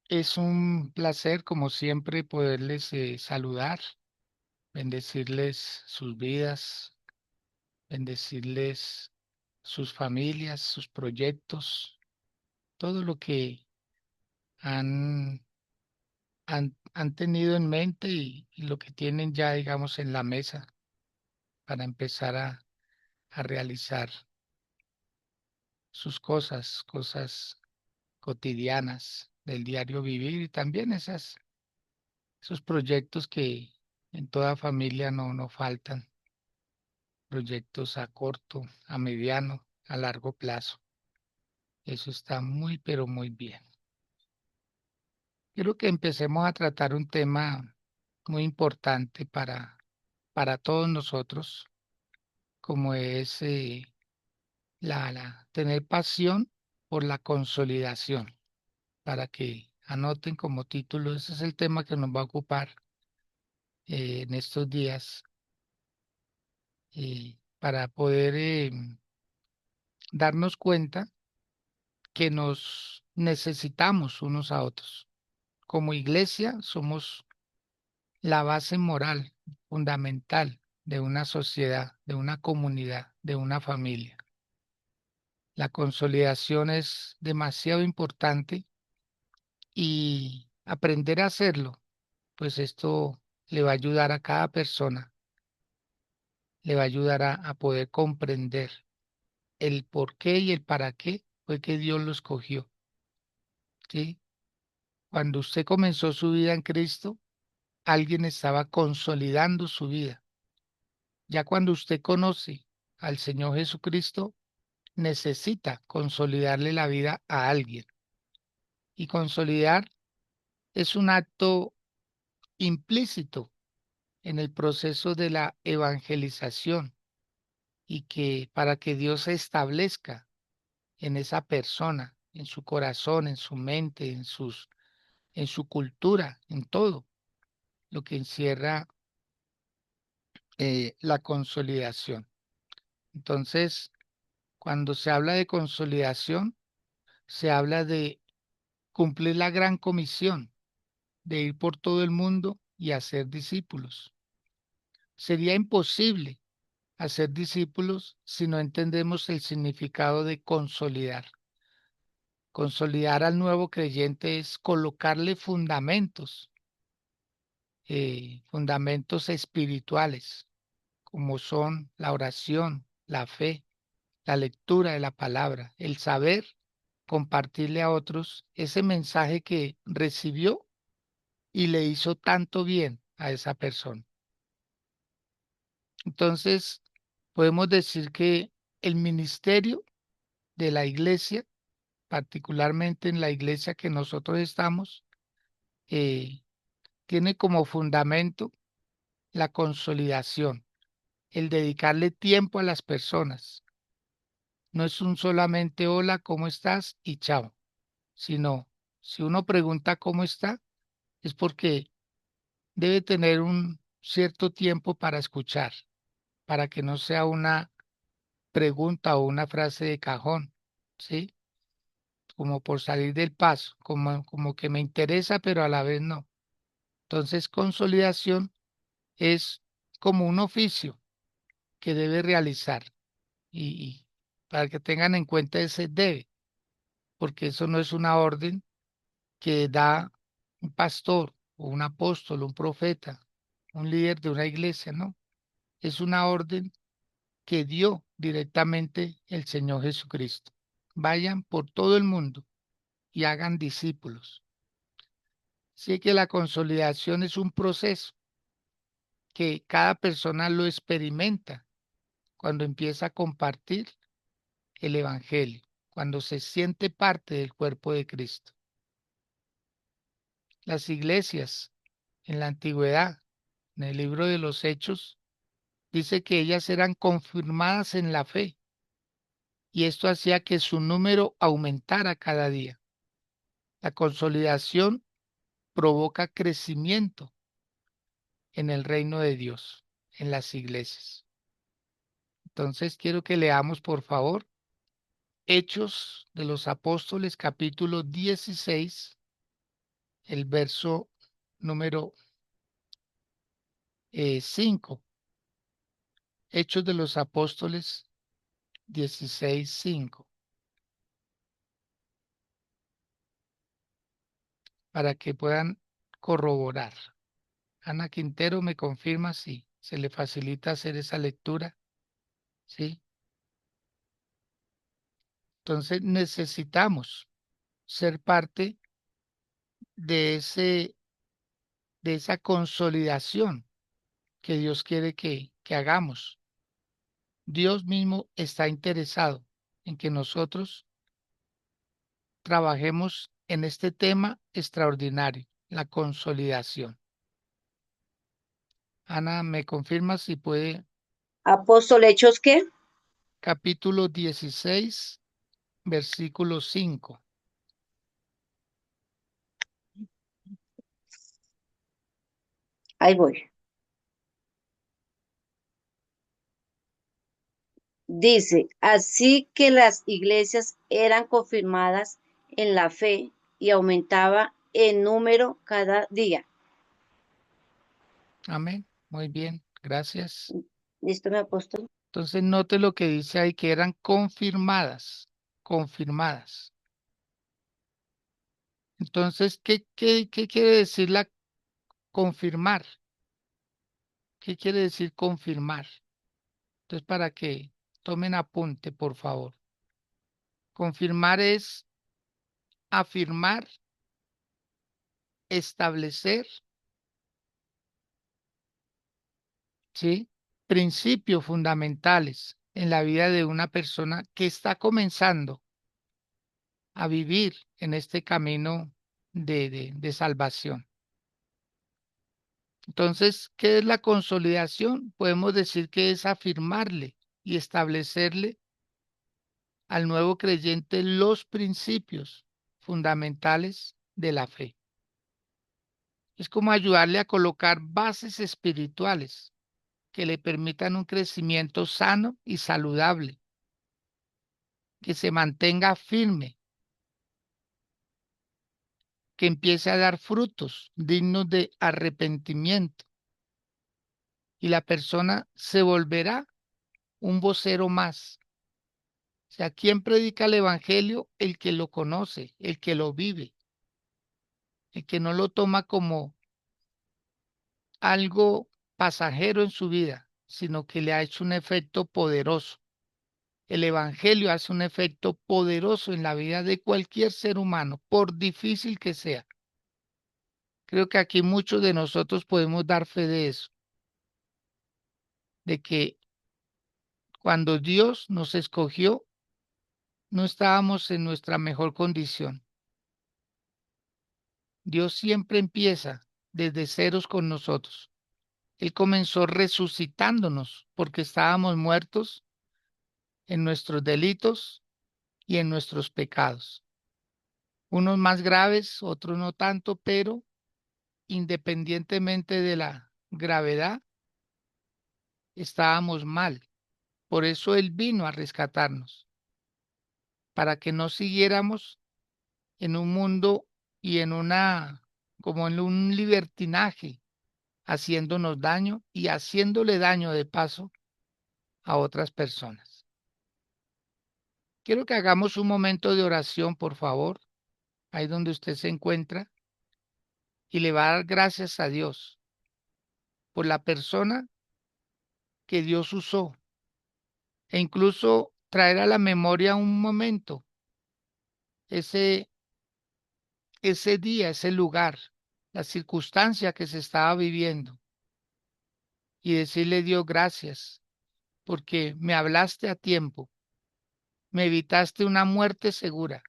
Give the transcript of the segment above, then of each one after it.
Es un placer, como siempre, poderles saludar, bendecirles sus vidas, bendecirles sus familias, sus proyectos, todo lo que han, han tenido en mente y lo que tienen ya, digamos, en la mesa para empezar a realizar sus cosas cotidianas del diario vivir y también esos proyectos que en toda familia no faltan. Proyectos a corto, a mediano, a largo plazo. Eso está muy, pero muy bien. Quiero que empecemos a tratar un tema muy importante para todos nosotros, como es tener pasión por la consolidación. Para que anoten como título, ese es el tema que nos va a ocupar en estos días para poder darnos cuenta que nos necesitamos unos a otros. Como iglesia somos la base moral fundamental de una sociedad, de una comunidad, de una familia. La consolidación es demasiado importante y aprender a hacerlo, pues esto le va a ayudar a cada persona, le va a ayudar a poder comprender el por qué y el para qué fue que Dios lo escogió, ¿sí? Cuando usted comenzó su vida en Cristo, alguien estaba consolidando su vida. Ya cuando usted conoce al Señor Jesucristo, necesita consolidarle la vida a alguien. Y consolidar es un acto implícito en el proceso de la evangelización y que para que Dios se establezca en esa persona, en su corazón, en su mente, en su cultura, en todo lo que encierra la consolidación. Entonces, cuando se habla de consolidación, se habla de cumplir la gran comisión de ir por todo el mundo y hacer discípulos. Sería imposible hacer discípulos si no entendemos el significado de consolidar. Consolidar al nuevo creyente es colocarle fundamentos espirituales, como son la oración, la fe, la lectura de la palabra, el saber compartirle a otros ese mensaje que recibió y le hizo tanto bien a esa persona. Entonces, podemos decir que el ministerio de la iglesia, particularmente en la iglesia que nosotros estamos, eh, tiene como fundamento la consolidación, el dedicarle tiempo a las personas. No es un solamente hola, ¿cómo estás? Y chao, sino si uno pregunta cómo está, es porque debe tener un cierto tiempo para escuchar, para que no sea una pregunta o una frase de cajón, ¿sí? Como por salir del paso, como que me interesa, pero a la vez no. Entonces, consolidación es como un oficio que debe realizar y para que tengan en cuenta ese debe, porque eso no es una orden que da un pastor o un apóstol, un profeta, un líder de una iglesia, no. Es una orden que dio directamente el Señor Jesucristo. Vayan por todo el mundo y hagan discípulos. Así que la consolidación es un proceso que cada persona lo experimenta cuando empieza a compartir el Evangelio, cuando se siente parte del cuerpo de Cristo. Las iglesias en la antigüedad, en el libro de los Hechos, dice que ellas eran confirmadas en la fe y esto hacía que su número aumentara cada día. La consolidación provoca crecimiento en el reino de Dios, en las iglesias. Entonces quiero que leamos, por favor, Hechos de los Apóstoles, capítulo 16, el verso número 5. Hechos de los Apóstoles 16:5, para que puedan corroborar. Ana Quintero me confirma si se le facilita hacer esa lectura, ¿sí? Entonces necesitamos ser parte de de esa consolidación que Dios quiere que hagamos. Dios mismo está interesado en que nosotros trabajemos en este tema extraordinario, la consolidación. Ana, ¿me confirma si puede? Apóstol Hechos, ¿qué? Capítulo 16, versículo 5. Ahí voy. Dice, así que las iglesias eran confirmadas en la fe y aumentaba en número cada día. Amén. Muy bien, gracias. ¿Listo, mi apóstol? Entonces note lo que dice ahí, que eran confirmadas, confirmadas. Entonces, ¿qué quiere decir la confirmar? ¿Qué quiere decir confirmar? Entonces, para que tomen apunte, por favor. Confirmar es afirmar, establecer, ¿sí? Principios fundamentales en la vida de una persona que está comenzando a vivir en este camino de salvación. Entonces, ¿qué es la consolidación? Podemos decir que es afirmarle y establecerle al nuevo creyente los principios fundamentales de la fe. Es como ayudarle a colocar bases espirituales que le permitan un crecimiento sano y saludable, que se mantenga firme, que empiece a dar frutos dignos de arrepentimiento y la persona se volverá un vocero más. O sea, ¿quién predica el evangelio? El que lo conoce, el que lo vive, el que no lo toma como algo pasajero en su vida, sino que le ha hecho un efecto poderoso. El evangelio hace un efecto poderoso en la vida de cualquier ser humano, por difícil que sea. Creo que aquí muchos de nosotros podemos dar fe de eso, de que cuando Dios nos escogió, no estábamos en nuestra mejor condición. Dios siempre empieza desde ceros con nosotros. Él comenzó resucitándonos porque estábamos muertos en nuestros delitos y en nuestros pecados. Unos más graves, otros no tanto, pero independientemente de la gravedad, estábamos mal. Por eso Él vino a rescatarnos, para que no siguiéramos en un mundo y como en un libertinaje, haciéndonos daño y haciéndole daño de paso a otras personas. Quiero que hagamos un momento de oración, por favor, ahí donde usted se encuentra, y le va a dar gracias a Dios por la persona que Dios usó e incluso traer a la memoria un momento, ese, ese día, ese lugar, la circunstancia que se estaba viviendo y decirle Dios gracias porque me hablaste a tiempo, me evitaste una muerte segura,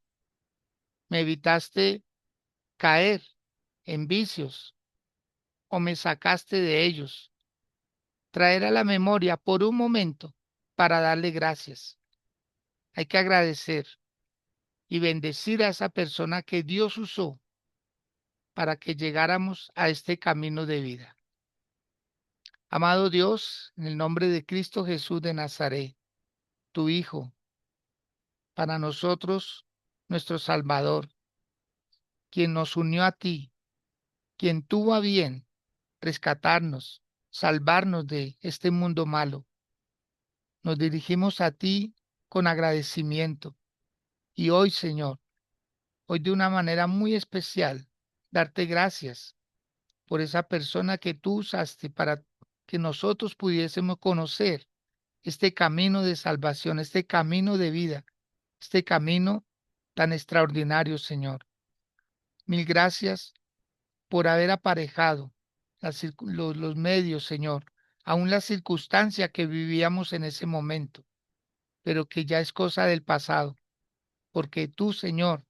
me evitaste caer en vicios o me sacaste de ellos. Traer a la memoria por un momento para darle gracias. Hay que agradecer y bendecir a esa persona que Dios usó para que llegáramos a este camino de vida. Amado Dios, en el nombre de Cristo Jesús de Nazaret, tu Hijo, para nosotros, nuestro Salvador, quien nos unió a ti quien tuvo a bien rescatarnos, salvarnos de este mundo malo. Nos dirigimos a ti con agradecimiento y hoy, Señor, hoy de una manera muy especial, darte gracias por esa persona que tú usaste para que nosotros pudiésemos conocer este camino de salvación, este camino de vida, este camino tan extraordinario, Señor. Mil gracias por haber aparejado los medios, Señor, aún la circunstancia que vivíamos en ese momento, pero que ya es cosa del pasado, porque tú, Señor,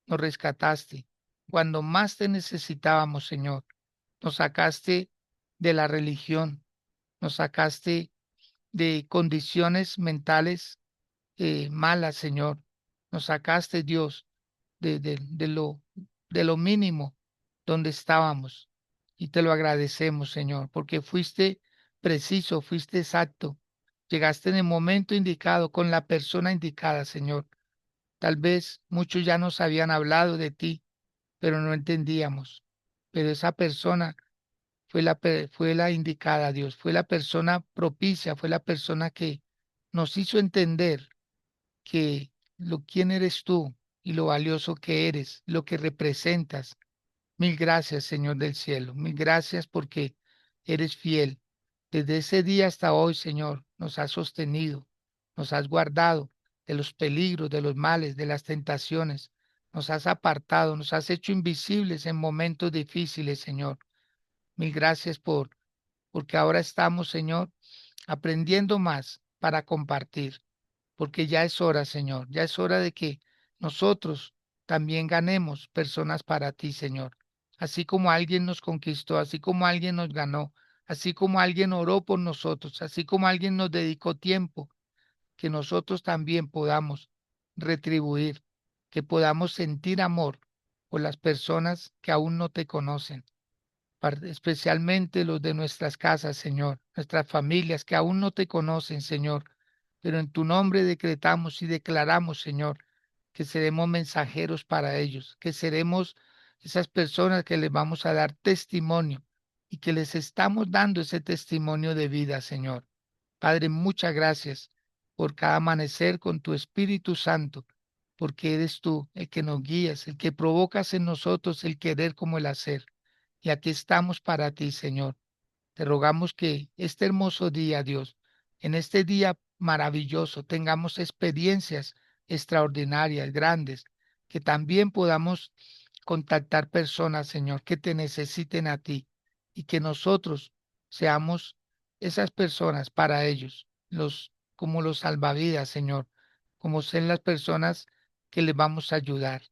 nos rescataste. Cuando más te necesitábamos, Señor, nos sacaste de la religión, nos sacaste de condiciones mentales malas, Señor. Nos sacaste, Dios, de lo mínimo donde estábamos. Y te lo agradecemos, Señor, porque fuiste preciso, fuiste exacto. Llegaste en el momento indicado, con la persona indicada, Señor. Tal vez muchos ya nos habían hablado de ti, pero no entendíamos. Pero esa persona fue la indicada, Dios, fue la persona propicia, fue la persona que nos hizo entender que quién eres tú y lo valioso que eres, lo que representas. Mil gracias, Señor del cielo. Mil gracias porque eres fiel. Desde ese día hasta hoy, Señor, nos has sostenido, nos has guardado de los peligros, de los males, de las tentaciones. Nos has apartado, nos has hecho invisibles en momentos difíciles, Señor. Mil gracias porque ahora estamos, Señor, aprendiendo más para compartir, porque ya es hora, Señor, ya es hora de que nosotros también ganemos personas para ti, Señor. Así como alguien nos conquistó, así como alguien nos ganó, así como alguien oró por nosotros, así como alguien nos dedicó tiempo, que nosotros también podamos retribuir, que podamos sentir amor por las personas que aún no te conocen, especialmente los de nuestras casas, Señor, nuestras familias que aún no te conocen, Señor, pero en tu nombre decretamos y declaramos, Señor, que seremos mensajeros para ellos, que seremos esas personas que les vamos a dar testimonio y que les estamos dando ese testimonio de vida, Señor. Padre, muchas gracias por cada amanecer con tu Espíritu Santo, porque eres tú el que nos guías, el que provocas en nosotros el querer como el hacer. Y aquí estamos para ti, Señor. Te rogamos que este hermoso día, Dios, en este día maravilloso, tengamos experiencias extraordinarias, grandes, que también podamos contactar personas, Señor, que te necesiten a ti y que nosotros seamos esas personas para ellos, como los salvavidas, Señor, como ser las personas que les vamos a ayudar,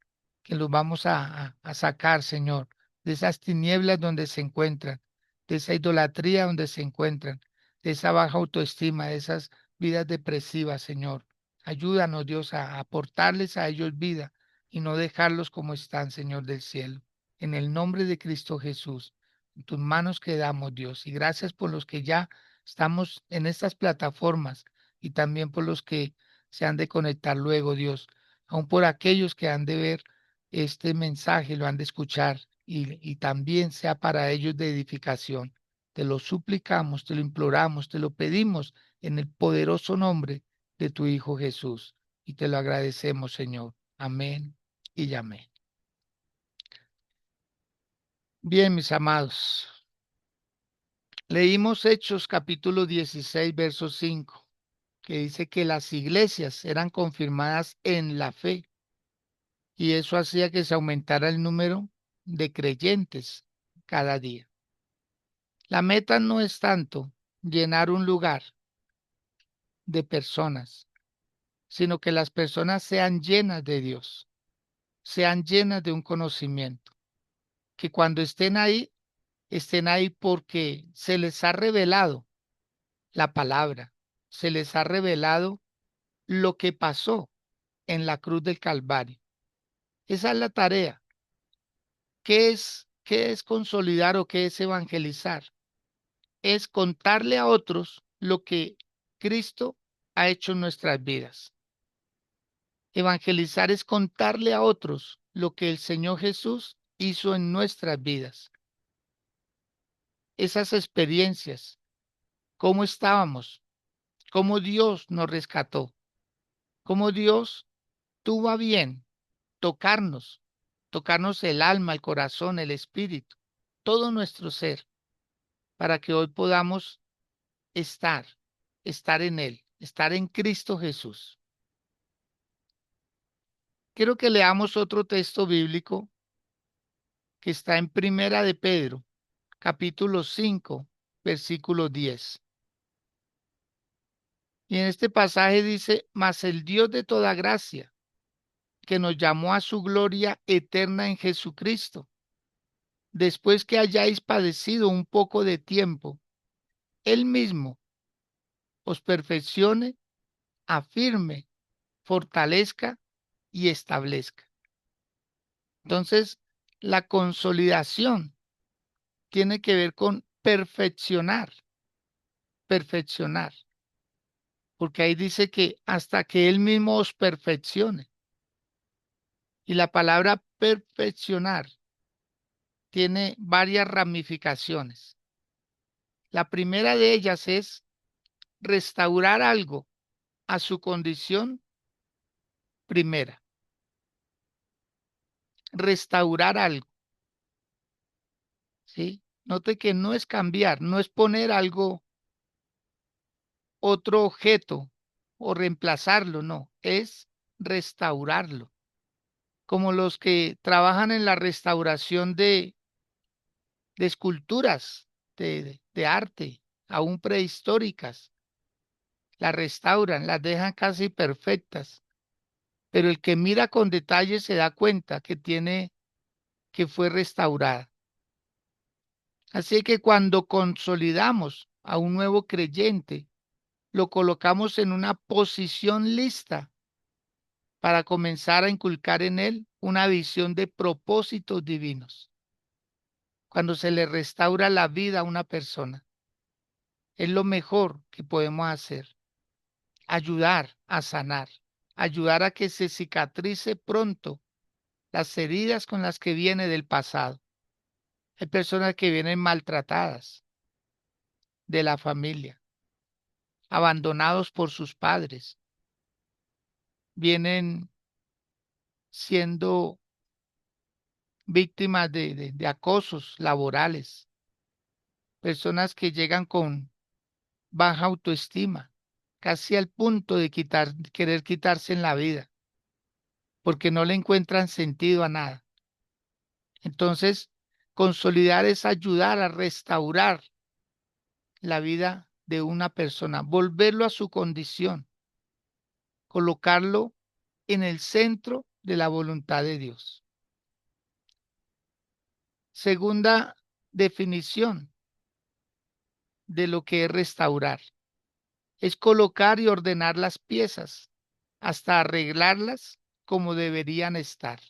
que los vamos a sacar, Señor, de esas tinieblas donde se encuentran, de esa idolatría donde se encuentran, de esa baja autoestima, de esas vidas depresivas, Señor. Ayúdanos, Dios, a aportarles a ellos vida y no dejarlos como están, Señor del cielo. En el nombre de Cristo Jesús, en tus manos quedamos, Dios, y gracias por los que ya estamos en estas plataformas y también por los que se han de conectar luego, Dios, aun por aquellos que han de ver este mensaje, lo han de escuchar y también sea para ellos de edificación. Te lo suplicamos, te lo imploramos, te lo pedimos en el poderoso nombre de tu Hijo Jesús y te lo agradecemos, Señor. Amén y amén. Bien, mis amados, leímos Hechos capítulo 16, verso 5, que dice que las iglesias eran confirmadas en la fe y eso hacía que se aumentara el número de creyentes cada día. La meta no es tanto llenar un lugar de personas, sino que las personas sean llenas de Dios, sean llenas de un conocimiento, que cuando estén ahí porque se les ha revelado la palabra, se les ha revelado lo que pasó en la cruz del Calvario. Esa es la tarea. Qué es consolidar o qué es evangelizar? Es contarle a otros lo que Cristo ha hecho en nuestras vidas. Evangelizar es contarle a otros lo que el Señor Jesús hizo en nuestras vidas. esas experiencias, cómo estábamos, cómo Dios nos rescató, cómo Dios tuvo a bien tocarnos, tocarnos el alma, el corazón, el espíritu, todo nuestro ser, para que hoy podamos estar, estar en Él, estar en Cristo Jesús. Quiero que leamos otro texto bíblico que está en Primera de Pedro, capítulo 5, versículo 10. Y en este pasaje dice, mas el Dios de toda gracia, que nos llamó a su gloria eterna en Jesucristo, después que hayáis padecido un poco de tiempo, Él mismo os perfeccione, afirme, fortalezca y establezca. Entonces, la consolidación tiene que ver con perfeccionar, perfeccionar, porque ahí dice que hasta que Él mismo os perfeccione. Y la palabra perfeccionar tiene varias ramificaciones. La primera de ellas es restaurar algo a su condición primera. Restaurar algo, ¿sí? Note que no es cambiar, no es poner algo, otro objeto o reemplazarlo, no, es restaurarlo. Como los que trabajan en la restauración de esculturas de arte, aún prehistóricas, las restauran, las dejan casi perfectas, pero el que mira con detalle se da cuenta que fue restaurada. Así que cuando consolidamos a un nuevo creyente, lo colocamos en una posición lista para comenzar a inculcar en él una visión de propósitos divinos. Cuando se le restaura la vida a una persona, es lo mejor que podemos hacer, ayudar a sanar, ayudar a que se cicatrice pronto las heridas con las que viene del pasado. Hay personas que vienen maltratadas de la familia, abandonados por sus padres, vienen siendo víctimas de acosos laborales, personas que llegan con baja autoestima, casi al punto de querer quitarse en la vida, porque no le encuentran sentido a nada. Entonces, consolidar es ayudar a restaurar la vida de una persona, volverlo a su condición, colocarlo en el centro de la voluntad de Dios. Segunda definición de lo que es restaurar. Es colocar y ordenar las piezas hasta arreglarlas como deberían estar.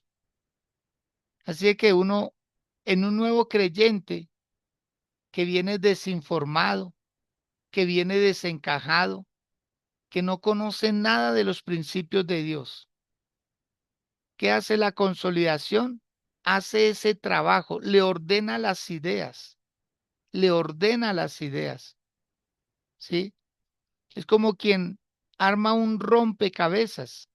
Así que uno, en un nuevo creyente que viene desinformado, que viene desencajado, que no conoce nada de los principios de Dios, ¿qué hace la consolidación? Hace ese trabajo, le ordena las ideas, le ordena las ideas, ¿sí? Es como quien arma un rompecabezas,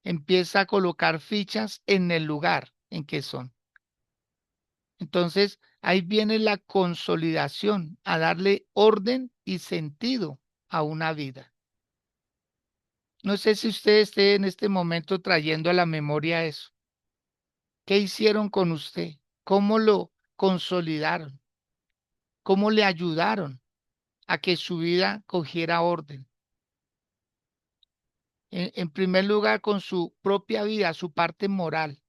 empieza a colocar fichas en el lugar en que son. Entonces, ahí viene la consolidación, a darle orden y sentido a una vida. No sé si usted esté en este momento trayendo a la memoria eso. ¿Qué hicieron con usted? ¿Cómo lo consolidaron? ¿Cómo le ayudaron a que su vida cogiera orden? En primer lugar, con su propia vida, su parte moral.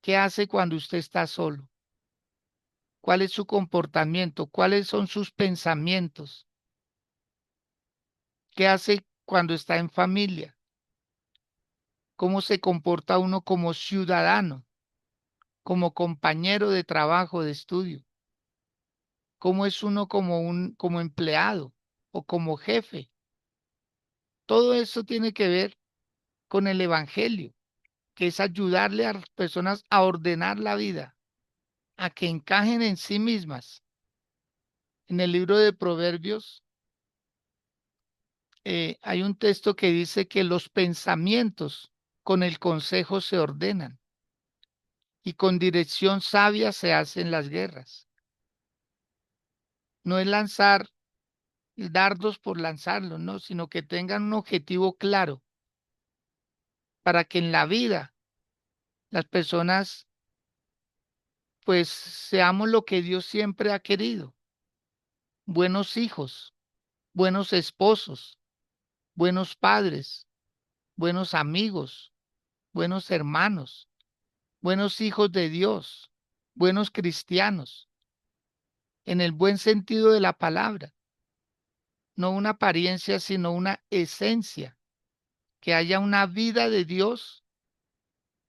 ¿Qué hace cuando usted está solo? ¿Cuál es su comportamiento? ¿Cuáles son sus pensamientos? ¿Qué hace cuando está en familia? ¿Cómo se comporta uno como ciudadano, como compañero de trabajo, de estudio? ¿Cómo es uno como empleado o como jefe? Todo eso tiene que ver con el evangelio, que es ayudarle a las personas a ordenar la vida, a que encajen en sí mismas. En el libro de Proverbios hay un texto que dice que los pensamientos con el consejo se ordenan y con dirección sabia se hacen las guerras. No es lanzar dardos por lanzarlos, no, sino que tengan un objetivo claro para que en la vida las personas pues seamos lo que Dios siempre ha querido, buenos hijos, buenos esposos, buenos padres, buenos amigos, buenos hermanos, buenos hijos de Dios, buenos cristianos, en el buen sentido de la palabra, no una apariencia, sino una esencia, que haya una vida de Dios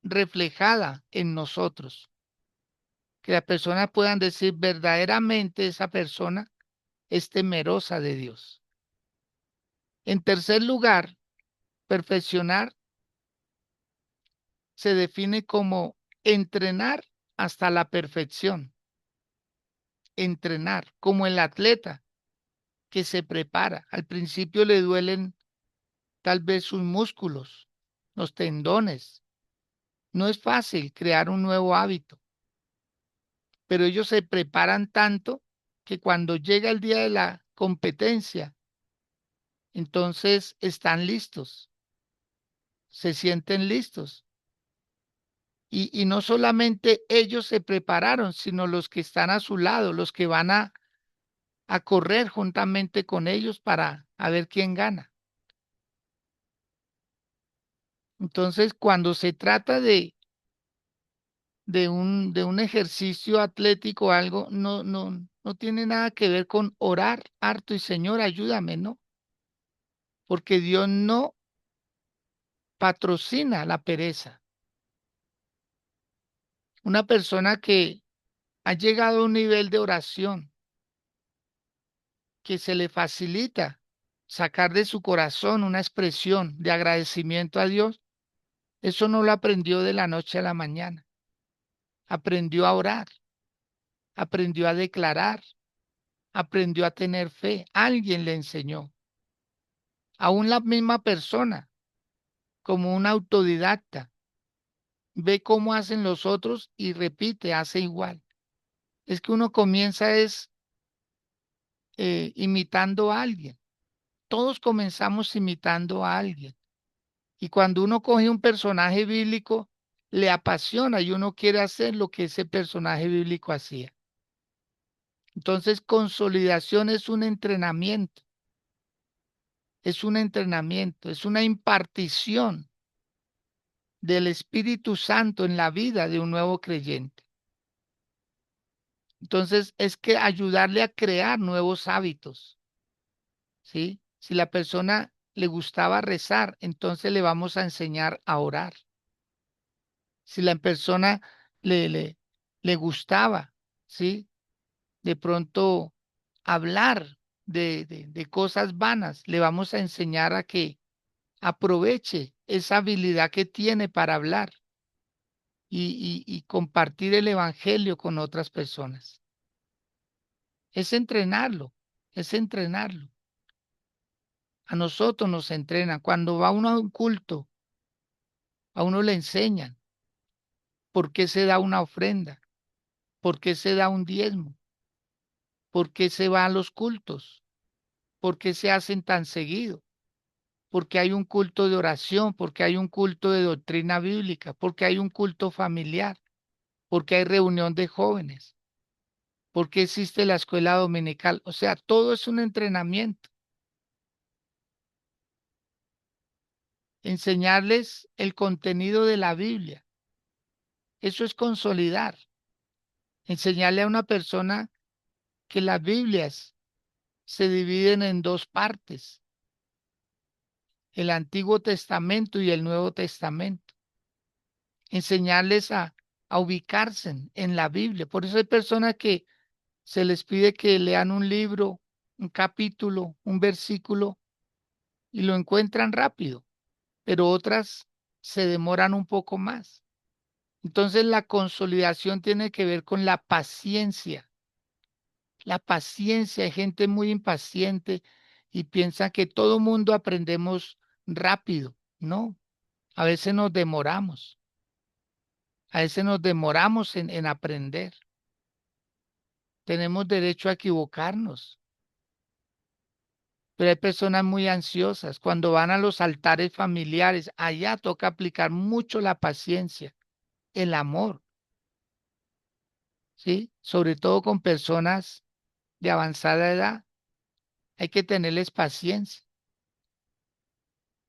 reflejada en nosotros, que las personas puedan decir verdaderamente esa persona es temerosa de Dios. En tercer lugar, perfeccionar se define como entrenar hasta la perfección, entrenar como el atleta que se prepara. Al principio le duelen tal vez sus músculos, los tendones. No es fácil crear un nuevo hábito, pero ellos se preparan tanto que cuando llega el día de la competencia, entonces están listos, se sienten listos. Y no solamente ellos se prepararon, sino los que están a su lado, los que van a correr juntamente con ellos para a ver quién gana. Entonces, cuando se trata de un ejercicio atlético o algo, no tiene nada que ver con orar harto y Señor, ayúdame, ¿no? Porque Dios no patrocina la pereza. Una persona que ha llegado a un nivel de oración que se le facilita sacar de su corazón una expresión de agradecimiento a Dios, eso no lo aprendió de la noche a la mañana. Aprendió a orar, aprendió a declarar, aprendió a tener fe. Alguien le enseñó. Aún la misma persona, como un autodidacta, ve cómo hacen los otros y repite, hace igual. Es que uno comienza es imitando a alguien. Todos comenzamos imitando a alguien. Y cuando uno coge un personaje bíblico, le apasiona y uno quiere hacer lo que ese personaje bíblico hacía. Entonces, consolidación es una impartición del Espíritu Santo en la vida de un nuevo creyente. Entonces, es que ayudarle a crear nuevos hábitos, ¿sí? Si la persona le gustaba rezar, entonces le vamos a enseñar a orar. Si la persona le, le, le gustaba, ¿sí? De pronto hablar de cosas vanas, le vamos a enseñar a que aproveche esa habilidad que tiene para hablar y compartir el evangelio con otras personas. Es entrenarlo, es entrenarlo. A nosotros nos entrenan. Cuando va uno a un culto, a uno le enseñan por qué se da una ofrenda, por qué se da un diezmo, por qué se va a los cultos, por qué se hacen tan seguido, porque hay un culto de oración, porque hay un culto de doctrina bíblica, porque hay un culto familiar, porque hay reunión de jóvenes, porque existe la escuela dominical. O sea, todo es un entrenamiento. Enseñarles el contenido de la Biblia. Eso es consolidar. Enseñarle a una persona que las Biblias se dividen en dos partes, el Antiguo Testamento y el Nuevo Testamento. Enseñarles a ubicarse en la Biblia. Por eso hay personas que se les pide que lean un libro, un capítulo, un versículo y lo encuentran rápido, pero otras se demoran un poco más. Entonces la consolidación tiene que ver con la paciencia. La paciencia, hay gente muy impaciente y piensa que todo mundo aprendemos rápido. No, a veces nos demoramos. A veces nos demoramos en aprender. Tenemos derecho a equivocarnos. Pero hay personas muy ansiosas. Cuando van a los altares familiares, allá toca aplicar mucho la paciencia, el amor, ¿sí? Sobre todo con personas de avanzada edad. Hay que tenerles paciencia.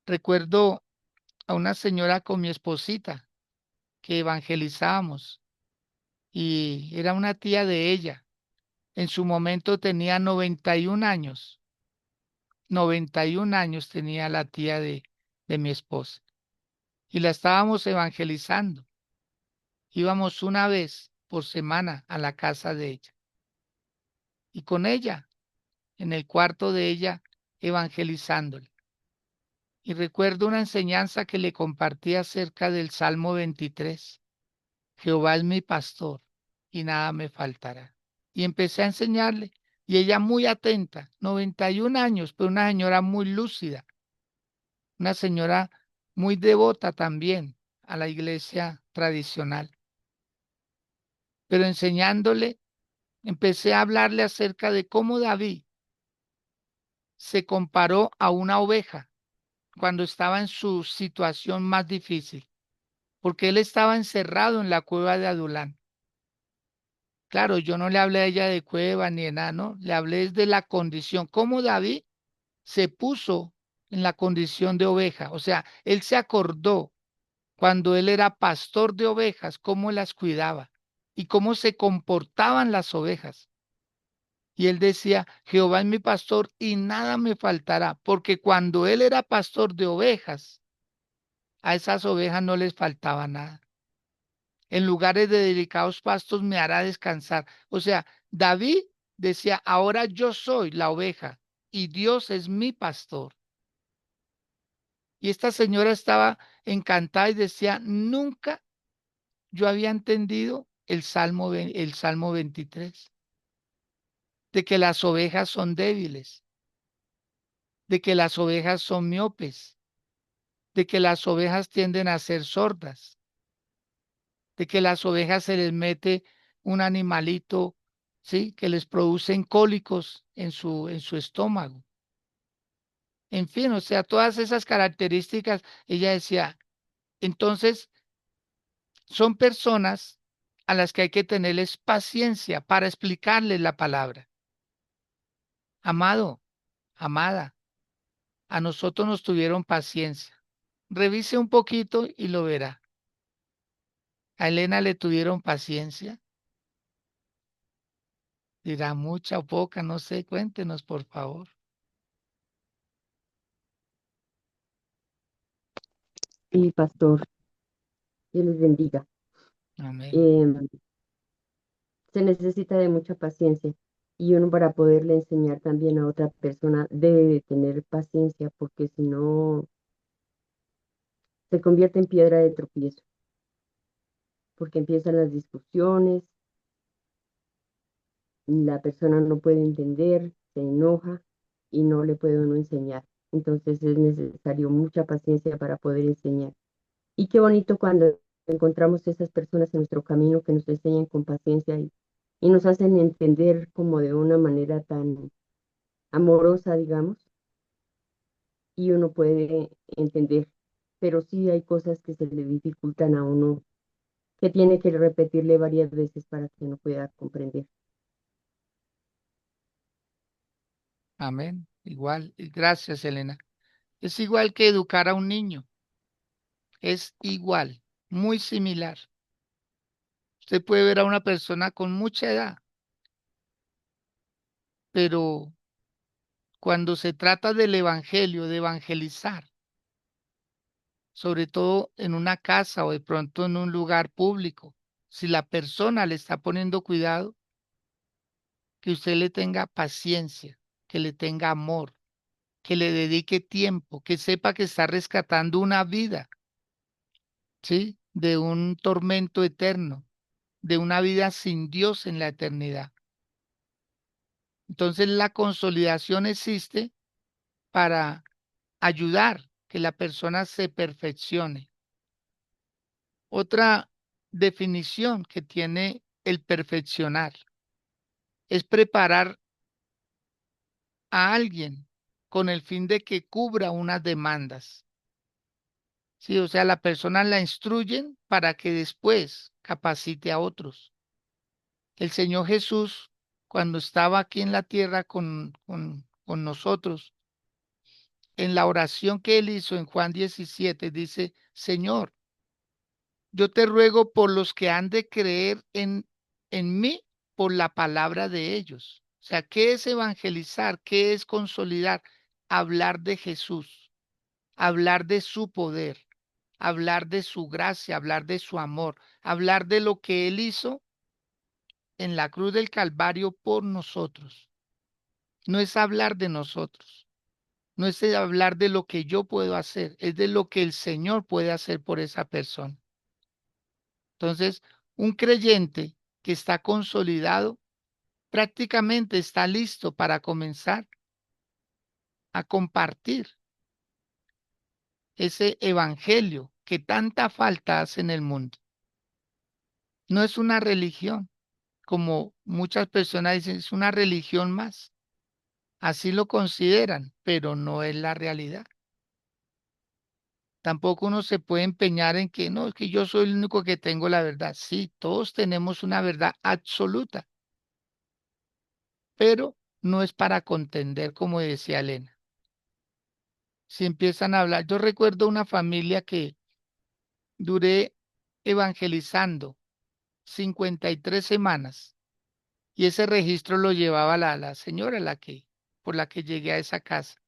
Recuerdo a una señora con mi esposita que evangelizábamos y era una tía de ella. En su momento tenía 91 años. 91 años tenía la tía de mi esposa y la estábamos evangelizando. Íbamos una vez por semana a la casa de ella y con ella, en el cuarto de ella, evangelizándole. Y recuerdo una enseñanza que le compartí acerca del Salmo 23. Jehová es mi pastor y nada me faltará. Y empecé a enseñarle y ella muy atenta, 91 años, pero una señora muy lúcida, una señora muy devota también a la iglesia tradicional. Pero enseñándole, empecé a hablarle acerca de cómo David se comparó a una oveja cuando estaba en su situación más difícil, porque él estaba encerrado en la cueva de Adulán. Claro, yo no le hablé a ella de cueva ni de nada, no, le hablé de la condición, cómo David se puso en la condición de oveja, o sea, él se acordó cuando él era pastor de ovejas, cómo las cuidaba y cómo se comportaban las ovejas. Y él decía, Jehová es mi pastor y nada me faltará, porque cuando él era pastor de ovejas, a esas ovejas no les faltaba nada. En lugares de delicados pastos me hará descansar. O sea, David decía, ahora yo soy la oveja y Dios es mi pastor. Y esta señora estaba encantada y decía, nunca yo había entendido el Salmo 23, de que las ovejas son débiles, de que las ovejas son miopes, de que las ovejas tienden a ser sordas, de que las ovejas se les mete un animalito, ¿sí? Que les producen cólicos en su estómago. En fin, o sea, todas esas características, ella decía, entonces son personas a las que hay que tenerles paciencia para explicarles la palabra. Amado, amada, a nosotros nos tuvieron paciencia. Revise un poquito y lo verá. A Elena le tuvieron paciencia. Dirá mucha o poca, no sé, cuéntenos por favor. Sí, pastor, Dios les bendiga. Amén. Em, Se necesita de mucha paciencia y uno para poderle enseñar también a otra persona debe de tener paciencia porque si no se convierte en piedra de tropiezo, porque empiezan las discusiones, la persona no puede entender, se enoja y no le puede uno enseñar. Entonces es necesario mucha paciencia para poder enseñar. Y qué bonito cuando encontramos esas personas en nuestro camino que nos enseñan con paciencia y nos hacen entender como de una manera tan amorosa, digamos, y uno puede entender. Pero sí hay cosas que se le dificultan a uno, que tiene que repetirle varias veces para que uno pueda comprender. Amén. Igual. Y gracias, Elena. Es igual que educar a un niño. Es igual, muy similar. Usted puede ver a una persona con mucha edad, pero cuando se trata del evangelio, de evangelizar, sobre todo en una casa o de pronto en un lugar público, si la persona le está poniendo cuidado, que usted le tenga paciencia, que le tenga amor, que le dedique tiempo, que sepa que está rescatando una vida, ¿sí? de un tormento eterno, de una vida sin Dios en la eternidad. Entonces la consolidación existe para ayudar que la persona se perfeccione. Otra definición que tiene el perfeccionar es preparar a alguien con el fin de que cubra unas demandas. Sí, o sea, la persona la instruyen para que después capacite a otros. El Señor Jesús, cuando estaba aquí en la tierra con nosotros, en la oración que él hizo en Juan 17, dice, Señor, yo te ruego por los que han de creer en mí por la palabra de ellos. O sea, ¿qué es evangelizar? ¿Qué es consolidar? Hablar de Jesús, hablar de su poder, hablar de su gracia, hablar de su amor, hablar de lo que él hizo en la cruz del Calvario por nosotros. No es hablar de nosotros, no es hablar de lo que yo puedo hacer, es de lo que el Señor puede hacer por esa persona. Entonces, un creyente que está consolidado prácticamente está listo para comenzar a compartir ese evangelio que tanta falta hace en el mundo. No es una religión, como muchas personas dicen, es una religión más. Así lo consideran, pero no es la realidad. Tampoco uno se puede empeñar en que no, es que yo soy el único que tengo la verdad. Sí, todos tenemos una verdad absoluta, pero no es para contender, como decía Elena. Si empiezan a hablar, yo recuerdo una familia que duré evangelizando 53 semanas y ese registro lo llevaba la señora por la que llegué a esa casa.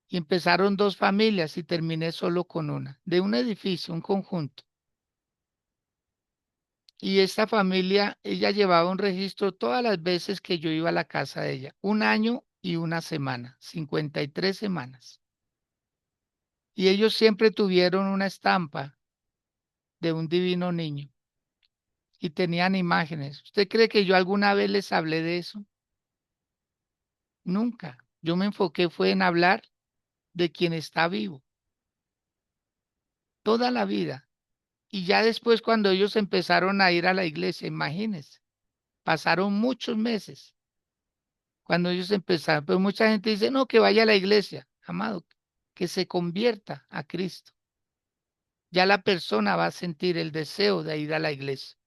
Y empezaron dos familias y terminé solo con una, de un edificio, un conjunto. Y esta familia, ella llevaba un registro todas las veces que yo iba a la casa de ella, un año y una semana, 53 semanas. Y ellos siempre tuvieron una estampa de un divino niño y tenían imágenes. ¿Usted cree que yo alguna vez les hablé de eso? Nunca. Yo me enfoqué fue en hablar de quien está vivo toda la vida. Y ya después cuando ellos empezaron a ir a la iglesia, imagínense, pasaron muchos meses cuando ellos empezaron. Pero mucha gente dice, no, que vaya a la iglesia, amado, que se convierta a Cristo. Ya la persona va a sentir el deseo de ir a la iglesia.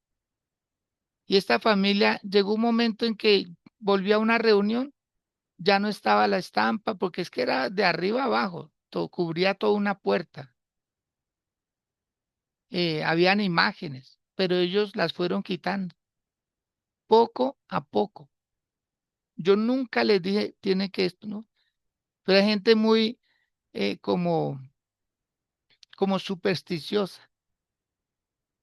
Y esta familia llegó un momento en que volvió a una reunión, ya no estaba la estampa, porque es que era de arriba abajo, todo, cubría toda una puerta. Habían imágenes, pero ellos las fueron quitando poco a poco. Yo nunca les dije, tiene que esto, ¿no? Pero hay gente muy como, como supersticiosa,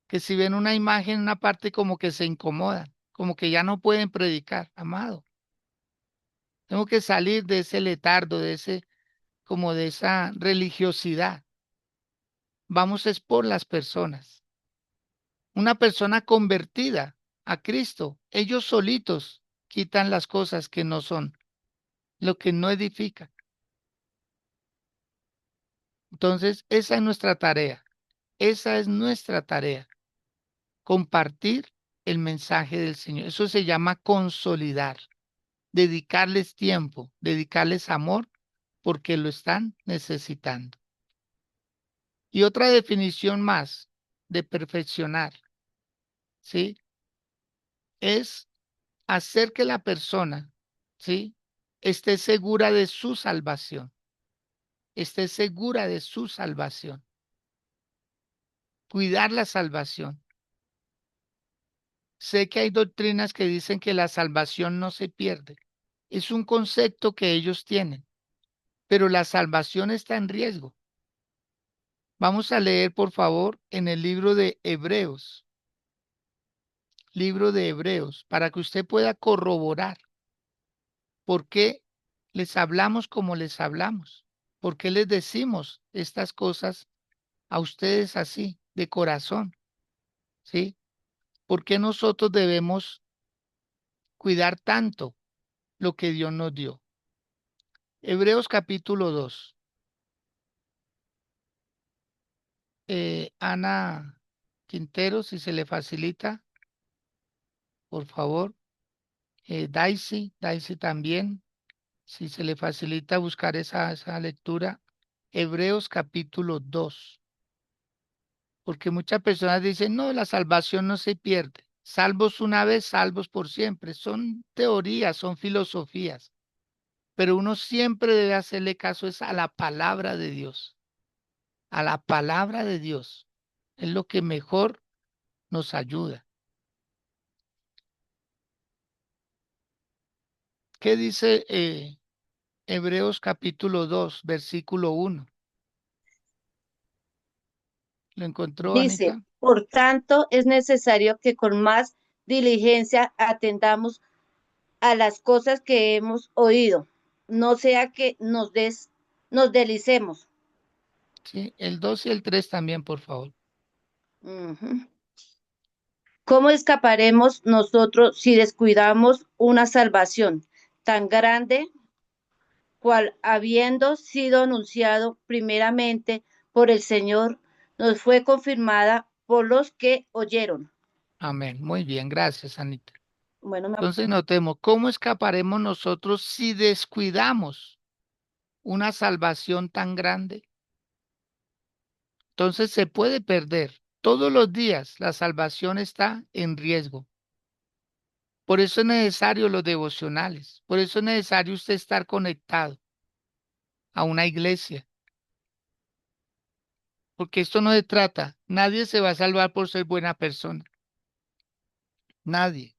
que si ven una imagen, una parte como que se incomodan, como que ya no pueden predicar, amado. Tengo que salir de ese letardo, de ese, como de esa religiosidad. Vamos es por las personas. Una persona convertida a Cristo, ellos solitos quitan las cosas que no son, lo que no edifica. Entonces, esa es nuestra tarea. Esa es nuestra tarea. Compartir el mensaje del Señor. Eso se llama consolidar. Dedicarles tiempo, dedicarles amor, porque lo están necesitando. Y otra definición más de perfeccionar, ¿sí? Es hacer que la persona, ¿sí? Esté segura de su salvación, esté segura de su salvación, cuidar la salvación. Sé que hay doctrinas que dicen que la salvación no se pierde. Es un concepto que ellos tienen, pero la salvación está en riesgo. Vamos a leer, por favor, en el libro de Hebreos, para que usted pueda corroborar por qué les hablamos como les hablamos, por qué les decimos estas cosas a ustedes así. de corazón, ¿sí? ¿Por qué nosotros debemos cuidar tanto lo que Dios nos dio? Hebreos capítulo 2. Ana Quintero, si se le facilita, por favor. Daisy también, si se le facilita buscar esa lectura. Hebreos capítulo 2. Porque muchas personas dicen, no, la salvación no se pierde. Salvos una vez, salvos por siempre. Son teorías, son filosofías. Pero uno siempre debe hacerle caso es a la palabra de Dios. A la palabra de Dios. Es lo que mejor nos ayuda. ¿Qué dice Hebreos capítulo 2 versículo 1? ¿Lo encontró, Dice, Anita? por tanto, es necesario que con más diligencia atendamos a las cosas que hemos oído, no sea que nos deslicemos. Sí, el 2 y el 3 también, por favor. Ujú. ¿Cómo escaparemos nosotros si descuidamos una salvación tan grande cual habiendo sido anunciado primeramente por el Señor, nos fue confirmada por los que oyeron? Amén. Muy bien, gracias, Anita. Bueno, Entonces notemos, ¿cómo escaparemos nosotros si descuidamos una salvación tan grande? Entonces se puede perder. Todos los días la salvación está en riesgo. Por eso es necesario los devocionales. Por eso es necesario usted estar conectado a una iglesia. Porque esto no se trata. Nadie se va a salvar por ser buena persona. Nadie.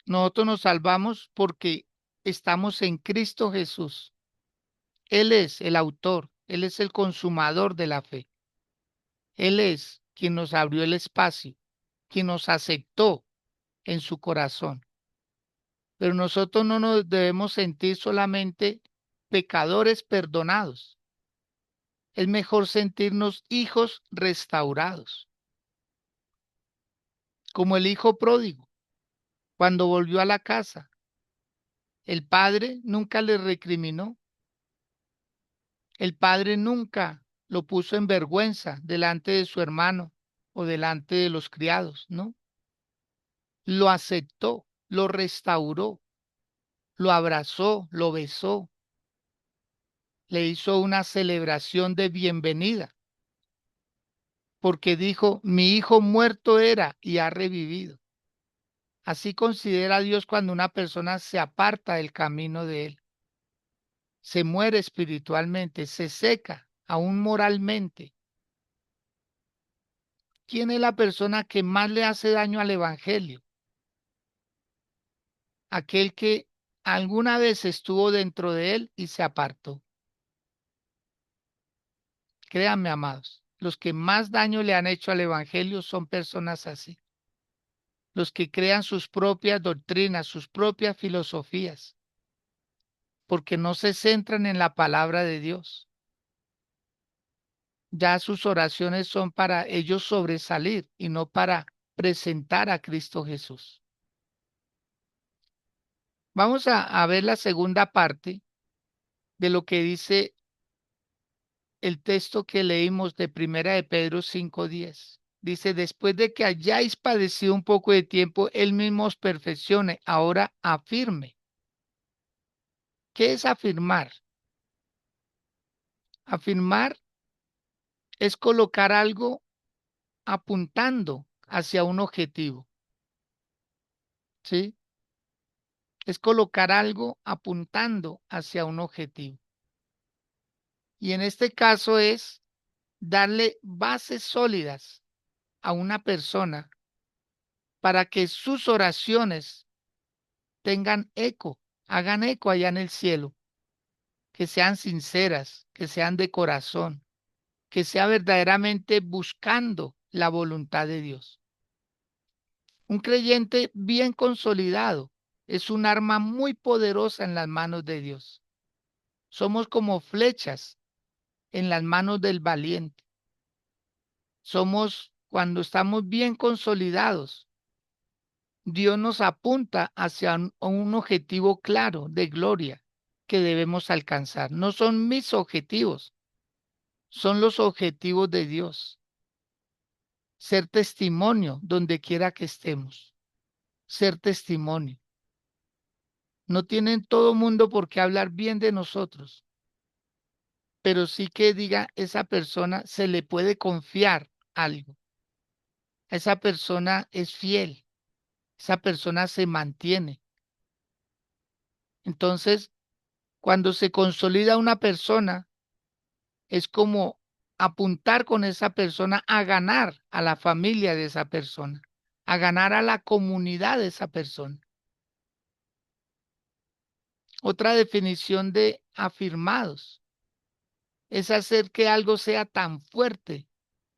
Nosotros nos salvamos porque estamos en Cristo Jesús. Él es el autor, Él es el consumador de la fe. Él es quien nos abrió el espacio, quien nos aceptó en su corazón. Pero nosotros no nos debemos sentir solamente pecadores perdonados. Es mejor sentirnos hijos restaurados, como el hijo pródigo. Cuando volvió a la casa, el padre nunca le recriminó, el padre nunca lo puso en vergüenza delante de su hermano o delante de los criados, ¿no? Lo aceptó, lo restauró, lo abrazó, lo besó, le hizo una celebración de bienvenida, porque dijo, mi hijo muerto era y ha revivido. Así considera Dios cuando una persona se aparta del camino de él, se muere espiritualmente, se seca, aún moralmente. ¿Quién es la persona que más le hace daño al evangelio? Aquel que alguna vez estuvo dentro de él y se apartó. Créanme, amados, los que más daño le han hecho al evangelio son personas así. Los que crean sus propias doctrinas, sus propias filosofías, porque no se centran en la palabra de Dios. Ya sus oraciones son para ellos sobresalir y no para presentar a Cristo Jesús. Vamos a ver la segunda parte de lo que dice el texto que leímos de Primera de Pedro 5:10. Dice, después de que hayáis padecido un poco de tiempo, él mismo os perfeccione, ahora afirme. ¿Qué es afirmar? Afirmar es colocar algo apuntando hacia un objetivo, ¿sí? Es colocar algo apuntando hacia un objetivo. Y en este caso es darle bases sólidas a una persona para que sus oraciones tengan eco, hagan eco allá en el cielo, que sean sinceras, que sean de corazón, que sea verdaderamente buscando la voluntad de Dios. Un creyente bien consolidado es un arma muy poderosa en las manos de Dios. Somos como flechas en las manos del valiente. Cuando estamos bien consolidados, Dios nos apunta hacia un objetivo claro de gloria que debemos alcanzar. No son mis objetivos, son los objetivos de Dios. Ser testimonio donde quiera que estemos. Ser testimonio. No tienen todo mundo por qué hablar bien de nosotros, pero sí que diga esa persona se le puede confiar algo. Esa persona es fiel, esa persona se mantiene. Entonces, cuando se consolida una persona, es como apuntar con esa persona a ganar a la familia de esa persona, a ganar a la comunidad de esa persona. Otra definición de afirmados es hacer que algo sea tan fuerte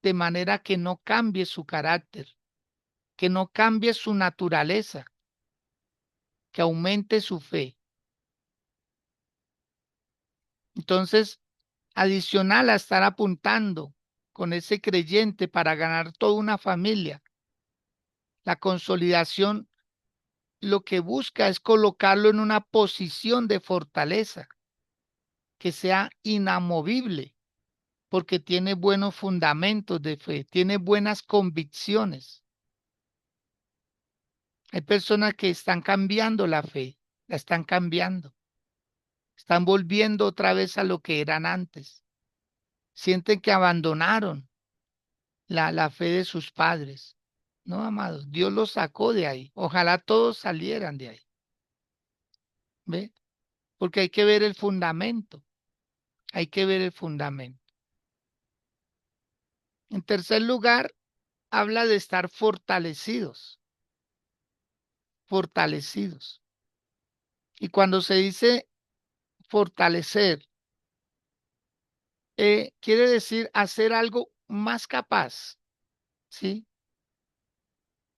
de manera que no cambie su carácter, que no cambie su naturaleza, que aumente su fe. Entonces, adicional a estar apuntando con ese creyente para ganar toda una familia, la consolidación lo que busca es colocarlo en una posición de fortaleza, que sea inamovible, porque tiene buenos fundamentos de fe, tiene buenas convicciones. Hay personas que están cambiando la fe, la están cambiando, están volviendo otra vez a lo que eran antes. Sienten que abandonaron la fe de sus padres. No, amados, Dios los sacó de ahí. Ojalá todos salieran de ahí. ¿Ve? Porque hay que ver el fundamento. Hay que ver el fundamento. En tercer lugar, habla de estar fortalecidos. Fortalecidos. Y cuando se dice fortalecer, quiere decir hacer algo más capaz, ¿sí?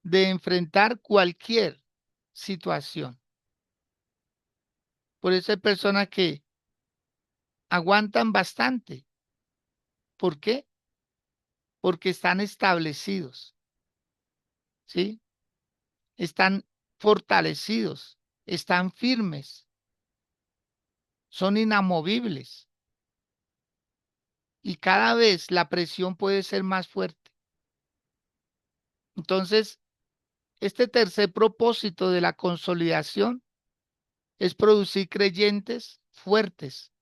De enfrentar cualquier situación. Por eso hay personas que aguantan bastante. ¿Por qué? Porque están establecidos, ¿sí? Están fortalecidos, están firmes, son inamovibles. Y cada vez la presión puede ser más fuerte. Entonces, este tercer propósito de la consolidación es producir creyentes fuertes,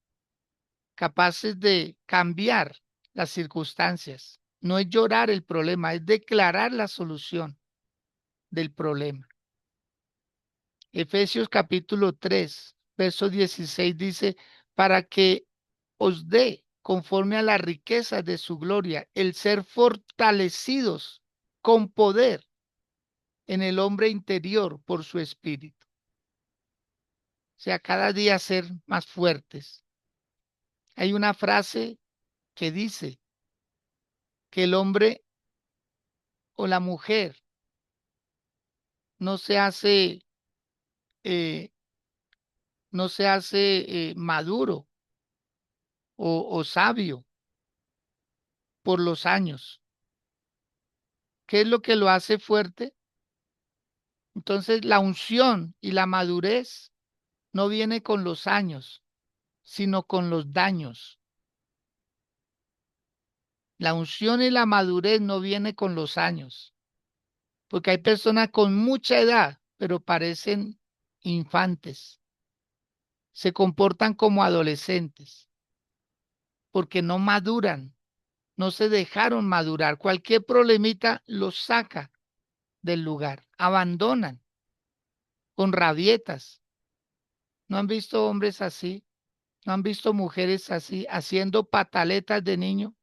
capaces de cambiar las circunstancias. No es llorar el problema, es declarar la solución del problema. Efesios capítulo 3, verso 16 dice, para que os dé conforme a las riquezas de su gloria, el ser fortalecidos con poder en el hombre interior por su espíritu. O sea, cada día ser más fuertes. Hay una frase que dice que el hombre o la mujer no se hace, eh, no se hace maduro o sabio por los años. ¿Qué es lo que lo hace fuerte? Entonces, la unción y la madurez no viene con los años, sino con los daños. La unción y la madurez no viene con los años, porque hay personas con mucha edad, pero parecen infantes, se comportan como adolescentes, porque no maduran, no se dejaron madurar. Cualquier problemita los saca del lugar, abandonan con rabietas. ¿No han visto hombres así? ¿No han visto mujeres así haciendo pataletas de niño?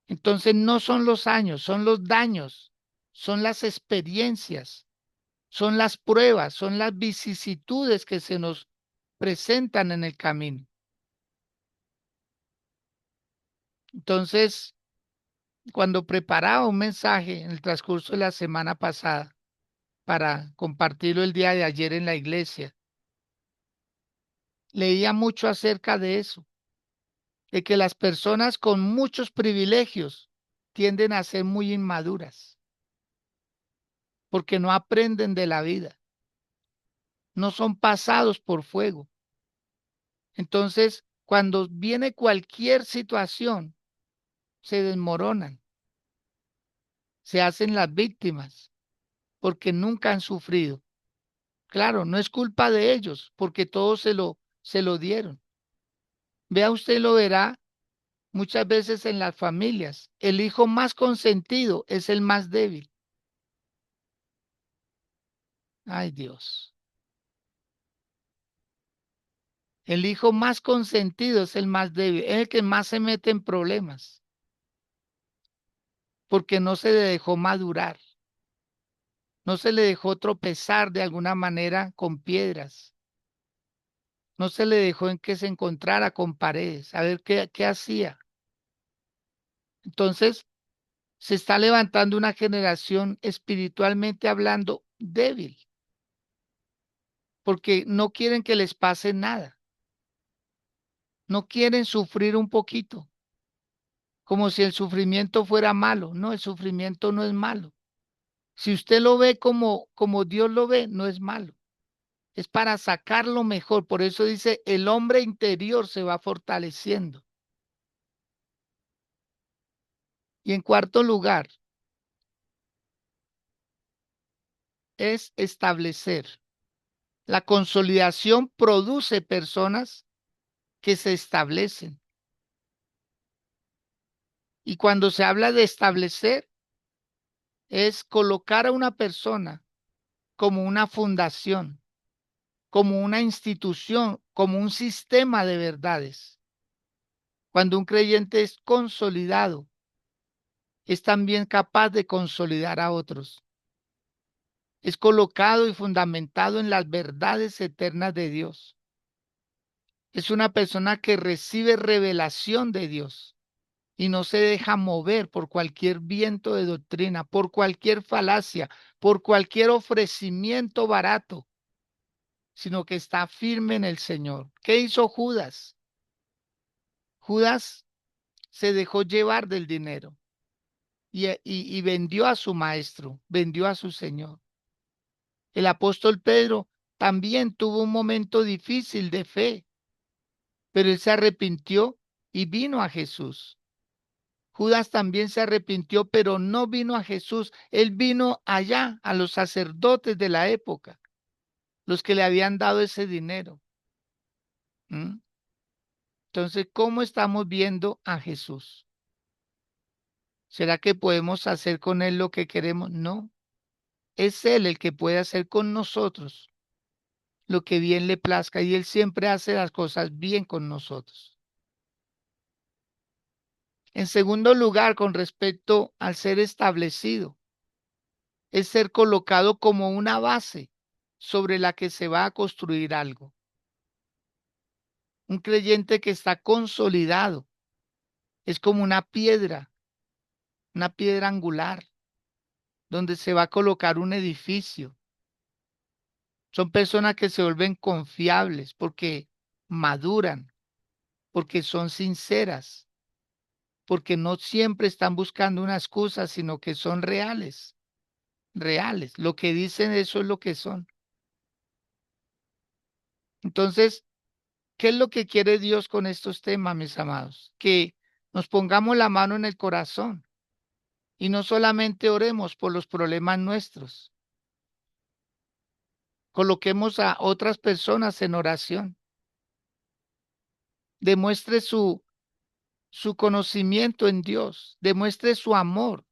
Entonces no son los años, son los daños, son las experiencias, son las pruebas, son las vicisitudes que se nos presentan en el camino. Entonces, cuando preparaba un mensaje en el transcurso de la semana pasada para compartirlo el día de ayer en la iglesia, leía mucho acerca de eso, de que las personas con muchos privilegios tienden a ser muy inmaduras, porque no aprenden de la vida, no son pasados por fuego. Entonces, cuando viene cualquier situación, se desmoronan, se hacen las víctimas, porque nunca han sufrido. Claro, no es culpa de ellos, porque todos se lo dieron. Vea usted, lo verá muchas veces en las familias. El hijo más consentido es el más débil. Ay, Dios. El hijo más consentido es el más débil, es el que más se mete en problemas, porque no se le dejó madurar, no se le dejó tropezar de alguna manera con piedras, no se le dejó en que se encontrara con paredes, a ver qué hacía. Entonces, se está levantando una generación espiritualmente hablando débil, porque no quieren que les pase nada, no quieren sufrir un poquito, como si el sufrimiento fuera malo. No, el sufrimiento no es malo. Si usted lo ve como Dios lo ve, no es malo. Es para sacar lo mejor. Por eso dice, el hombre interior se va fortaleciendo. Y en cuarto lugar, es establecer. La consolidación produce personas que se establecen. Y cuando se habla de establecer, es colocar a una persona como una fundación, como una institución, como un sistema de verdades. Cuando un creyente es consolidado, es también capaz de consolidar a otros. Es colocado y fundamentado en las verdades eternas de Dios. Es una persona que recibe revelación de Dios y no se deja mover por cualquier viento de doctrina, por cualquier falacia, por cualquier ofrecimiento barato, sino que está firme en el Señor. ¿Qué hizo Judas? Judas se dejó llevar del dinero y vendió a su maestro, vendió a su Señor. El apóstol Pedro también tuvo un momento difícil de fe, pero él se arrepintió y vino a Jesús. Judas también se arrepintió, pero no vino a Jesús. Él vino allá, a los sacerdotes de la época, los que le habían dado ese dinero. ¿Mm? Entonces, ¿cómo estamos viendo a Jesús? ¿Será que podemos hacer con él lo que queremos? No. Es él el que puede hacer con nosotros lo que bien le plazca, y él siempre hace las cosas bien con nosotros. En segundo lugar, con respecto al ser establecido, es ser colocado como una base sobre la que se va a construir algo. Un creyente que está consolidado es como una piedra angular, donde se va a colocar un edificio. Son personas que se vuelven confiables porque maduran, porque son sinceras, porque no siempre están buscando una excusa, sino que son reales, reales. Lo que dicen, eso es lo que son. Entonces, ¿qué es lo que quiere Dios con estos temas, mis amados? Que nos pongamos la mano en el corazón y no solamente oremos por los problemas nuestros, coloquemos a otras personas en oración. Demuestre su conocimiento en Dios, demuestre su amor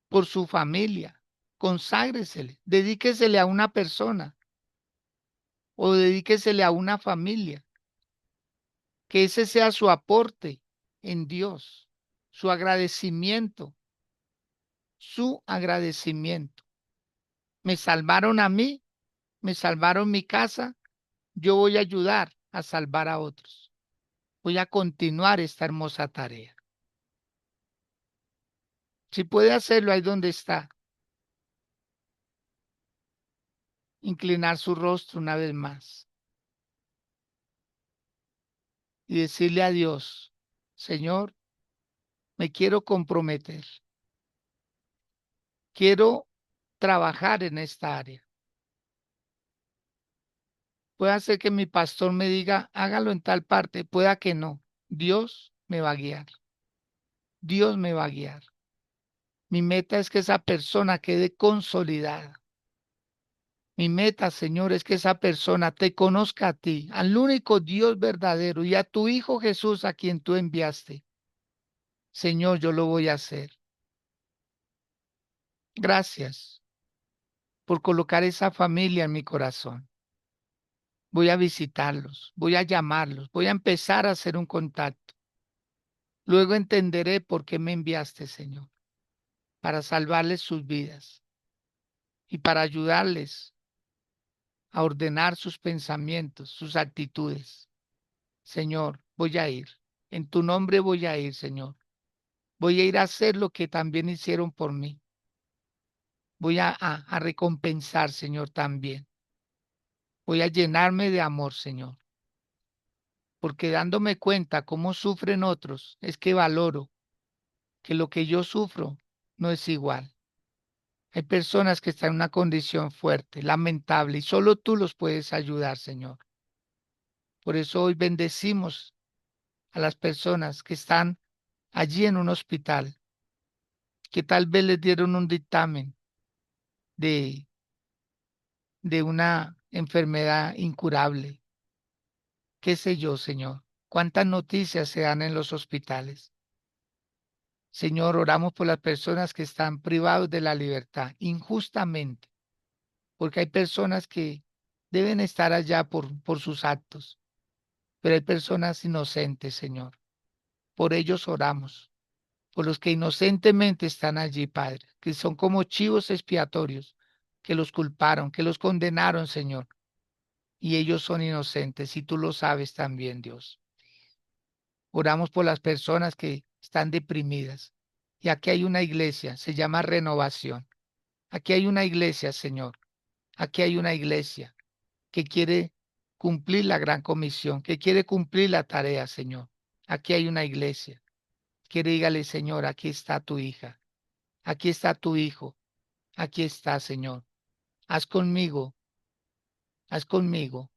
por su familia, conságresele, dedíquesele a una persona o dedíquesele a una familia, que ese sea su aporte en Dios, su agradecimiento, su agradecimiento. Me salvaron a mí, me salvaron mi casa, yo voy a ayudar a salvar a otros. Voy a continuar esta hermosa tarea. Si puede hacerlo ahí donde está, inclinar su rostro una vez más y decirle a Dios, Señor, me quiero comprometer. Quiero trabajar en esta área. Puede ser que mi pastor me diga, hágalo en tal parte, pueda que no. Dios me va a guiar. Dios me va a guiar. Mi meta es que esa persona quede consolidada. Mi meta, Señor, es que esa persona te conozca a ti, al único Dios verdadero y a tu Hijo Jesús a quien tú enviaste. Señor, yo lo voy a hacer. Gracias por colocar esa familia en mi corazón. Voy a visitarlos, voy a llamarlos, voy a empezar a hacer un contacto. Luego entenderé por qué me enviaste, Señor, para salvarles sus vidas y para ayudarles a ordenar sus pensamientos, sus actitudes. Señor, voy a ir. En tu nombre voy a ir, Señor. Voy a ir a hacer lo que también hicieron por mí. Voy a recompensar, Señor, también. Voy a llenarme de amor, Señor. Porque dándome cuenta cómo sufren otros, es que valoro que lo que yo sufro no es igual. Hay personas que están en una condición fuerte, lamentable, y solo tú los puedes ayudar, Señor. Por eso hoy bendecimos a las personas que están allí en un hospital, que tal vez les dieron un dictamen de, de una enfermedad incurable. ¿Qué sé yo, Señor? ¿Cuántas noticias se dan en los hospitales? Señor, oramos por las personas que están privados de la libertad injustamente, porque hay personas que deben estar allá por sus actos, pero hay personas inocentes, Señor. Por ellos oramos, por los que inocentemente están allí, Padre, que son como chivos expiatorios, que los culparon, que los condenaron, Señor, y ellos son inocentes, y tú lo sabes también, Dios. Oramos por las personas que están deprimidas. Y aquí hay una iglesia, se llama Renovación. Aquí hay una iglesia, Señor. Aquí hay una iglesia que quiere cumplir la gran comisión, que quiere cumplir la tarea, Señor. Aquí hay una iglesia. Quiere dígale, Señor, aquí está tu hija. Aquí está tu hijo. Aquí está, Señor. Haz conmigo, haz conmigo.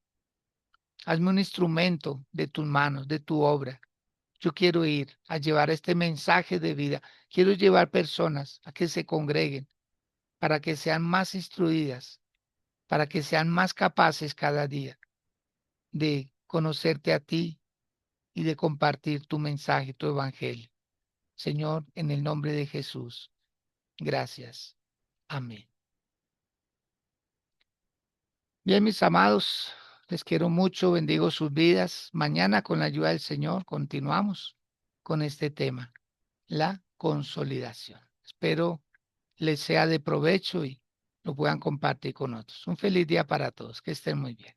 Hazme un instrumento de tus manos, de tu obra. Yo quiero ir a llevar este mensaje de vida. Quiero llevar personas a que se congreguen para que sean más instruidas, para que sean más capaces cada día de conocerte a ti y de compartir tu mensaje, tu evangelio. Señor, en el nombre de Jesús. Gracias. Amén. Bien, mis amados, les quiero mucho, bendigo sus vidas. Mañana, con la ayuda del Señor, continuamos con este tema, la consolidación. Espero les sea de provecho y lo puedan compartir con otros. Un feliz día para todos. Que estén muy bien.